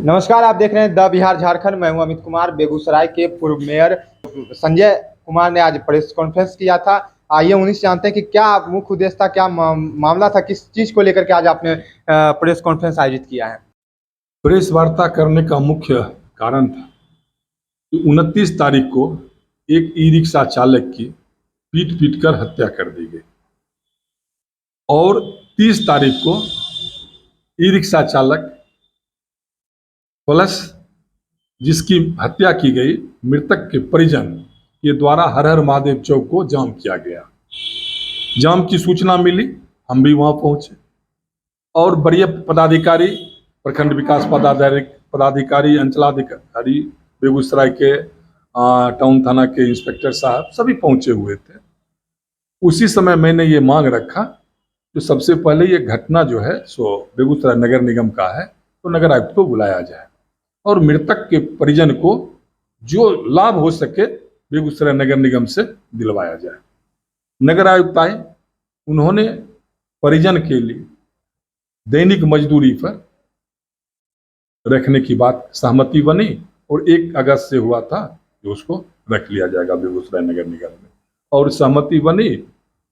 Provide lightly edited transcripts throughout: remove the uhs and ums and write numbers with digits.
नमस्कार, आप देख रहे हैं द बिहार झारखंड। मैं हूं अमित कुमार। बेगूसराय के पूर्व मेयर संजय कुमार ने आज प्रेस कॉन्फ्रेंस किया था। आइए उन्हीं से जानते हैं कि क्या मुख्य उद्देश्य था, क्या मामला था, किस चीज को लेकर के आज आपने प्रेस कॉन्फ्रेंस आयोजित किया है। प्रेस वार्ता करने का मुख्य कारण था कि 29 तारीख को एक ई रिक्शा चालक की पीट पीट कर हत्या कर दी गई और 30 तारीख को ई रिक्शा चालक प्लस जिसकी हत्या की गई मृतक के परिजन के द्वारा हर हर महादेव चौक को जाम किया गया। जाम की सूचना मिली, हम भी वहां पहुंचे और वरीय पदाधिकारी, प्रखंड विकास पदाधिकारी, अंचलाधिकारी बेगूसराय के टाउन थाना के इंस्पेक्टर साहब सभी पहुंचे हुए थे। उसी समय मैंने ये मांग रखा तो सबसे पहले ये घटना जो है सो बेगूसराय नगर निगम का है, तो नगर आयुक्त को बुलाया जाए और मृतक के परिजन को जो लाभ हो सके बेगूसराय नगर निगम से दिलवाया जाए। नगर आयुक्त आए, उन्होंने परिजन के लिए दैनिक मजदूरी पर रखने की बात सहमति बनी और 1 अगस्त से हुआ था कि उसको रख लिया जाएगा बेगूसराय नगर निगम में, और सहमति बनी।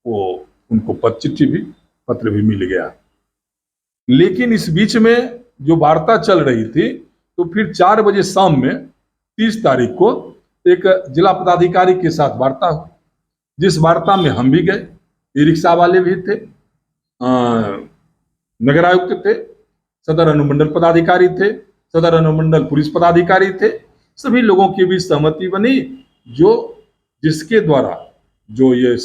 वो उनको पत्र भी मिल गया। लेकिन इस बीच में जो वार्ता चल रही थी, तो फिर 4 बजे शाम में 30 तारीख को एक जिला पदाधिकारी के साथ वार्ता हुई, जिस वार्ता में हम भी गए, ई रिक्शा वाले भी थे, नगर आयुक्त थे, सदर अनुमंडल पदाधिकारी थे, सदर अनुमंडल पुलिस पदाधिकारी थे। सभी लोगों की भी सहमति बनी, जो जिसके द्वारा जो ये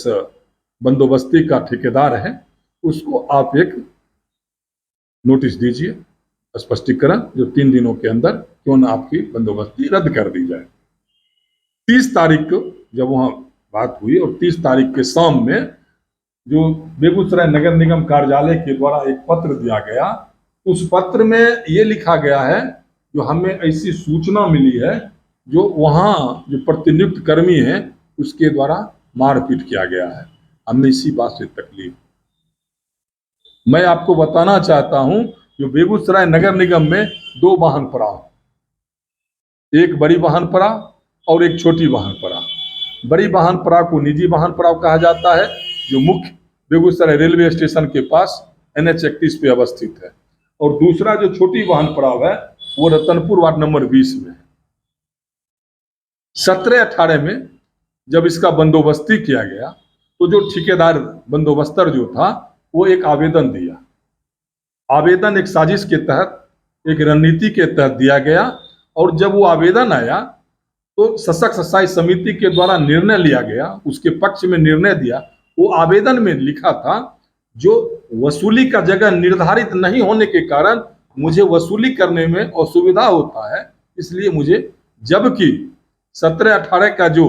बंदोबस्ती का ठेकेदार है उसको आप एक नोटिस दीजिए, स्पष्टीकरण, जो 3 दिनों के अंदर क्यों ना आपकी बंदोबस्ती रद्द कर दी जाए। 30 तारीख को जब वहां बात हुई और 30 तारीख के शाम में जो बेगूसराय नगर निगम कार्यालय के द्वारा एक पत्र दिया गया, उस पत्र में ये लिखा गया है, जो हमें ऐसी सूचना मिली है जो वहां जो प्रतिनियुक्त कर्मी है उसके द्वारा मारपीट किया गया है। हमने इसी बात से तकलीफ। मैं आपको बताना चाहता हूं, जो बेगूसराय नगर निगम में 2 वाहन पड़ाव, एक बड़ी वाहन पड़ाव और एक छोटी वाहन पड़ाव। बड़ी वाहन पड़ाव को निजी वाहन पड़ाव कहा जाता है, जो मुख्य बेगूसराय रेलवे स्टेशन के पास NH 31 पे अवस्थित है, और दूसरा जो छोटी वाहन पड़ाव है वो रतनपुर वार्ड नंबर 20 में है। 17-18 में जब इसका बंदोबस्ती किया गया, तो जो ठेकेदार बंदोबस्तर जो था वो एक आवेदन दिया। आवेदन एक साजिश के तहत, एक रणनीति के तहत दिया गया, और जब वो आवेदन आया तो सशक्त स्थायी समिति के द्वारा निर्णय लिया गया, उसके पक्ष में निर्णय दिया। वो आवेदन में लिखा था, जो वसूली का जगह निर्धारित नहीं होने के कारण मुझे वसूली करने में असुविधा होता है, इसलिए मुझे, जबकि 17-18 का जो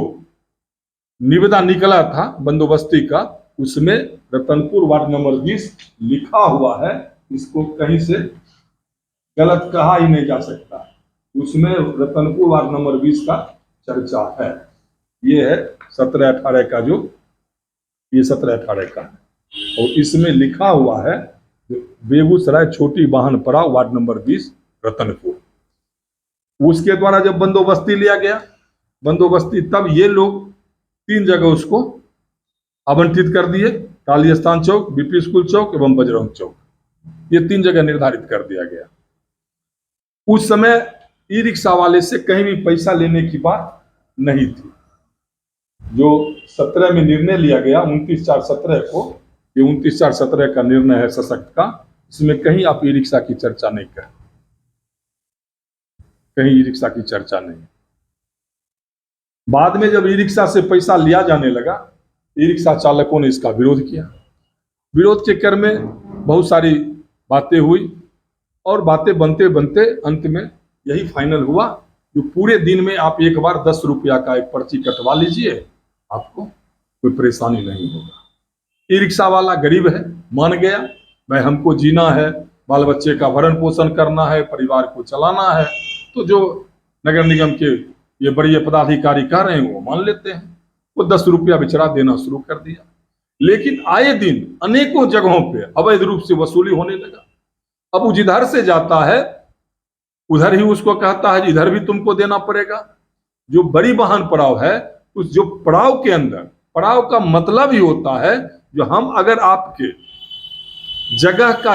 निविदा निकला था बंदोबस्ती का, उसमें रतनपुर वार्ड नंबर 20 लिखा हुआ है, इसको कहीं से गलत कहा ही नहीं जा सकता। उसमें रतनपुर वार्ड नंबर 20 का चर्चा है। ये है 17-18 का, जो ये 17-18 का है, और इसमें लिखा हुआ है बेगूसराय छोटी वाहन पड़ाव वार्ड नंबर 20 रतनपुर। उसके द्वारा जब बंदोबस्ती लिया गया, बंदोबस्ती तब ये लोग 3 जगह उसको आवंटित कर दिए, काली स्थान चौक, BP स्कूल चौक एवं बजरंग चौक, ये 3 जगह निर्धारित कर दिया गया। उस समय ई रिक्शा वाले से कहीं भी पैसा लेने की बात नहीं थी। जो 17 में निर्णय लिया गया 29/4/17 को, ये 29/4/17 का निर्णय है सशक्त का, इसमें कहीं आप ई रिक्शा की चर्चा नहीं करें, कहीं ई रिक्शा की चर्चा नहीं। बाद में जब ई रिक्शा से पैसा लिया जाने लगा, ई रिक्शा चालकों ने इसका विरोध किया। विरोध के क्रम में बहुत सारी बातें हुई, और बातें बनते बनते अंत में यही फाइनल हुआ, जो पूरे दिन में आप एक बार 10 रुपया का एक पर्ची कटवा लीजिए, आपको कोई परेशानी नहीं होगा। ई रिक्शा वाला गरीब है, मान गया, भाई हमको जीना है, बाल बच्चे का भरण पोषण करना है, परिवार को चलाना है, तो जो नगर निगम के ये बड़े पदाधिकारी कह रहे हैं वो मान लेते हैं। वो 10 रुपया बेचारा देना शुरू कर दिया। लेकिन आए दिन अनेकों जगहों पे अवैध रूप से वसूली होने लगा। अब वो जिधर से जाता है उधर ही उसको कहता है इधर भी तुमको देना पड़ेगा। जो बड़ी वाहन पड़ाव है, उस जो पड़ाव के अंदर, पड़ाव का मतलब ही होता है जो हम अगर आपके जगह का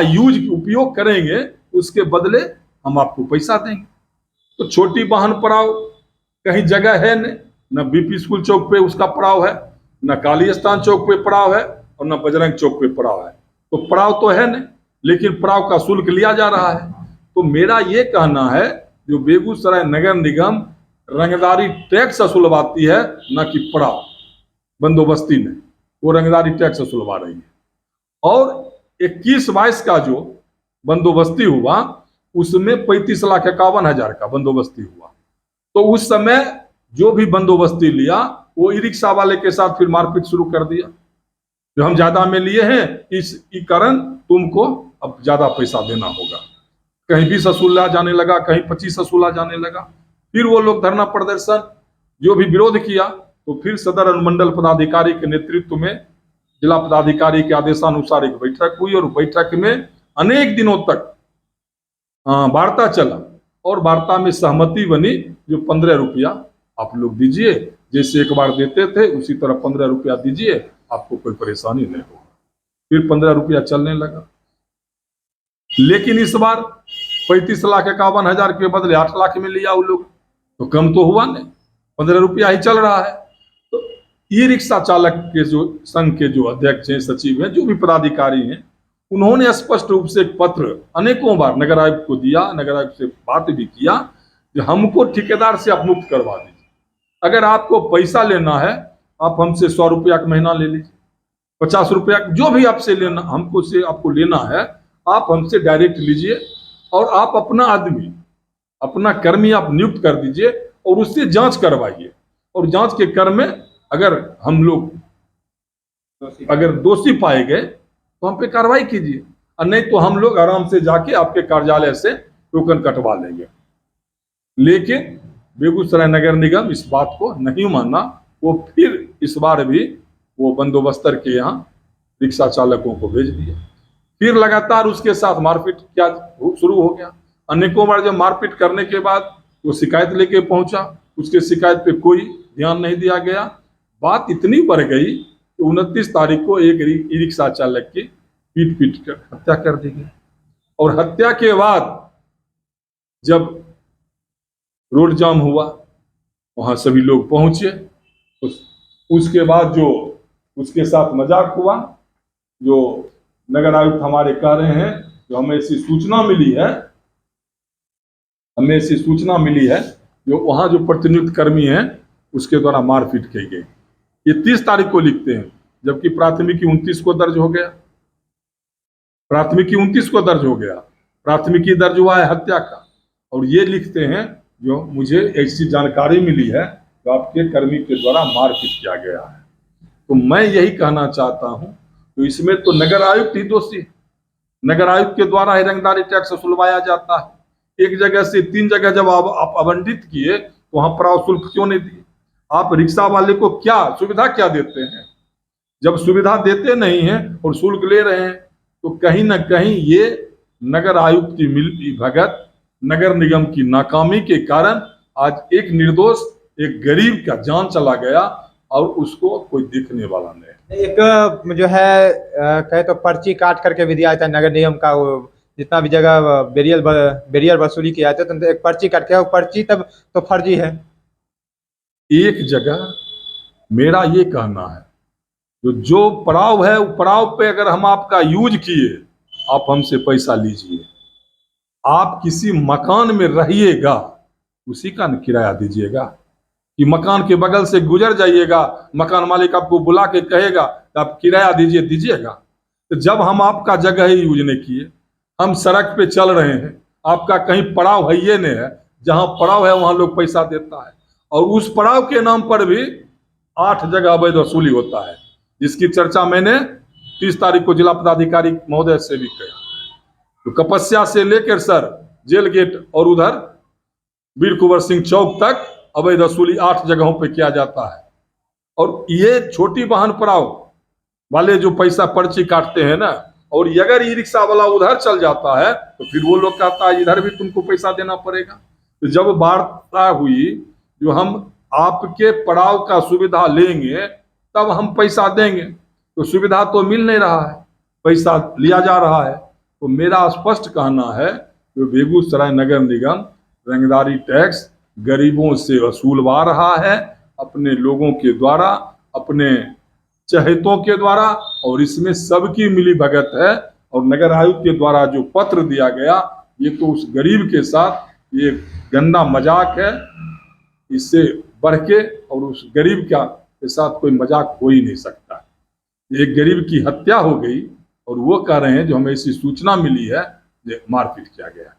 उपयोग करेंगे उसके बदले हम आपको पैसा देंगे। तो छोटी वाहन पड़ाव कहीं जगह है नहीं, न बीपी स्कूल चौक पे उसका पड़ाव है, न काली स्थान चौक पे पड़ाव है, और न बजरंग चौक पे पड़ाव है। तो पड़ाव तो है नहीं, लेकिन पड़ाव का शुल्क लिया जा रहा है। तो मेरा ये कहना है जो बेगूसराय नगर निगम रंगदारी टैक्स वसूलवाती है, न कि पड़ाव बंदोबस्ती में, वो रंगदारी टैक्स वसूलवा रही है। और 21-22 का जो बंदोबस्ती हुआ उसमें 35,51,000 का बंदोबस्ती हुआ। तो उस समय जो भी बंदोबस्ती लिया वो ई रिक्शा वाले के साथ फिर मारपीट शुरू कर दिया, जो हम ज्यादा में लिए हैं इस कारण तुमको अब ज्यादा पैसा देना होगा। कहीं 20 वसूला जाने लगा, कहीं 25 वसूला जाने लगा। फिर वो लोग धरना प्रदर्शन जो भी विरोध किया, तो फिर सदर अनुमंडल पदाधिकारी के नेतृत्व में जिला पदाधिकारी के आदेशानुसार एक बैठक हुई, और बैठक में अनेक दिनों तक वार्ता चला, और वार्ता में सहमति बनी जो 15 रुपया आप लोग दीजिए, जैसे एक बार देते थे उसी तरह 15 रुपया दीजिए, आपको कोई परेशानी नहीं होगा। फिर 15 रुपया चलने लगा। लेकिन इस बार 35,51,000 के बदले 8 लाख में लिया वो लोग, तो कम तो हुआ नहीं, 15 रुपया ही चल रहा है। तो ई रिक्शा चालक के जो संघ के जो अध्यक्ष हैं, सचिव हैं, जो भी पदाधिकारी हैं, उन्होंने स्पष्ट रूप से एक पत्र अनेकों बार नगर आयुक्त को दिया, नगर आयुक्त से बात भी किया कि हमको ठेकेदार से आप मुक्त करवा दीजिए। अगर आपको पैसा लेना है आप हमसे 100 रुपया का महीना ले लीजिए, 50 रुपया, जो भी आपसे लेना, हमको से आपको लेना है आप हमसे डायरेक्ट लीजिए, और आप अपना आदमी, अपना कर्मी आप नियुक्त कर दीजिए और उससे जांच करवाइए, और जांच के क्रम में अगर हम लोग अगर दोषी पाए गए तो हम पे कार्रवाई कीजिए, और नहीं तो हम लोग आराम से जाके आपके कार्यालय से टोकन कटवा लेंगे। लेकिन बेगूसराय नगर निगम इस बात को नहीं माना। वो फिर इस बार भी वो बंदोबस्तर के यहाँ रिक्शा चालकों को भेज दिया। फिर लगातार उसके साथ मारपीट क्या शुरू हो गया। अनेकों बार जब मारपीट करने के बाद वो शिकायत लेके पहुंचा, उसके शिकायत पे कोई ध्यान नहीं दिया गया। बात इतनी बढ़ गई कि 29 तारीख को एक ई रिक्शा चालक की पीट कर हत्या कर दी गई। और हत्या के बाद जब रोड जाम हुआ, वहां सभी लोग पहुंचे। उसके बाद जो उसके साथ मजाक हुआ, जो नगर आयुक्त हमारे कह रहे हैं, जो हमें ऐसी सूचना मिली है जो वहां जो प्रतिनियुक्त कर्मी हैं उसके द्वारा मारपीट की गई। ये 30 तारीख को लिखते हैं, जबकि प्राथमिकी 29 को दर्ज हो गया। प्राथमिकी दर्ज हुआ है हत्या का, और ये लिखते हैं जो मुझे ऐसी जानकारी मिली है तो आपके कर्मी के द्वारा मारपीट किया गया है। तो मैं यही कहना चाहता हूं, तो इसमें तो नगर आयुक्त ही दोषी है। नगर आयुक्त के द्वारा ही रंगदारी टैक्स वसूलवाया जाता है। एक जगह से 3 जगह जब आप आवंटित किए तो वहां पड़ाव शुल्क क्यों नहीं दिए? आप रिक्शा वाले को क्या सुविधा क्या देते हैं? जब सुविधा देते नहीं हैं और शुल्क ले रहे हैं, तो कहीं ना कहीं ये नगर आयुक्त की मिली भगत, नगर निगम की नाकामी के कारण आज एक निर्दोष, एक गरीब का जान चला गया, और उसको कोई देखने वाला नहीं। एक जो है कहे तो पर्ची काट करके भी दिया था नगर निगम का, वो जितना भी जगह बैरियर वसूली किया था, तो एक पर्ची काट के, वो पर्ची तब तो फर्जी है। एक जगह मेरा ये कहना है, जो पड़ाव है, वो पड़ाव पे अगर हम आपका यूज किए, आप हमसे पैसा लीजिए। आप किसी मकान में रहिएगा, उसी का किराया दीजिएगा, कि मकान के बगल से गुजर जाइएगा, मकान मालिक आपको बुला के कहेगा तो आप किराया दीजिएगा। तो जब हम आपका जगह ही यूज नहीं किए, हम सड़क पे चल रहे हैं, आपका कहीं पड़ाव है ये नहीं है, जहां पड़ाव है वहां लोग पैसा देता है, और उस पड़ाव के नाम पर भी 8 जगह अवैध वसूली होता है, जिसकी चर्चा मैंने 30 तारीख को जिला पदाधिकारी महोदय से भी किया। तो कपस्या से लेकर सर जेल गेट और उधर वीर कुंवर सिंह चौक तक अवैध वसूली 8 जगहों पे किया जाता है। और ये छोटी वाहन पड़ाव वाले जो पैसा पर्ची काटते हैं ना, और अगर ई रिक्शा वाला उधर चल जाता है तो फिर वो लोग कहता है इधर भी तुमको पैसा देना पड़ेगा। तो जब वार्ता हुई जो हम आपके पड़ाव का सुविधा लेंगे तब हम पैसा देंगे, तो सुविधा तो मिल नहीं रहा है, पैसा लिया जा रहा है। तो मेरा स्पष्ट कहना है कि बेगूसराय नगर निगम रंगदारी टैक्स गरीबों से वसूलवा रहा है अपने लोगों के द्वारा, अपने चहेतों के द्वारा, और इसमें सबकी मिली भगत है। और नगर आयुक्त के द्वारा जो पत्र दिया गया ये तो उस गरीब के साथ ये गंदा मजाक है, इससे बढ़ के और उस गरीब के साथ कोई मजाक हो ही नहीं सकता। एक गरीब की हत्या हो गई और वो कह रहे हैं जो हमें ऐसी सूचना मिली है मारपीट किया गया।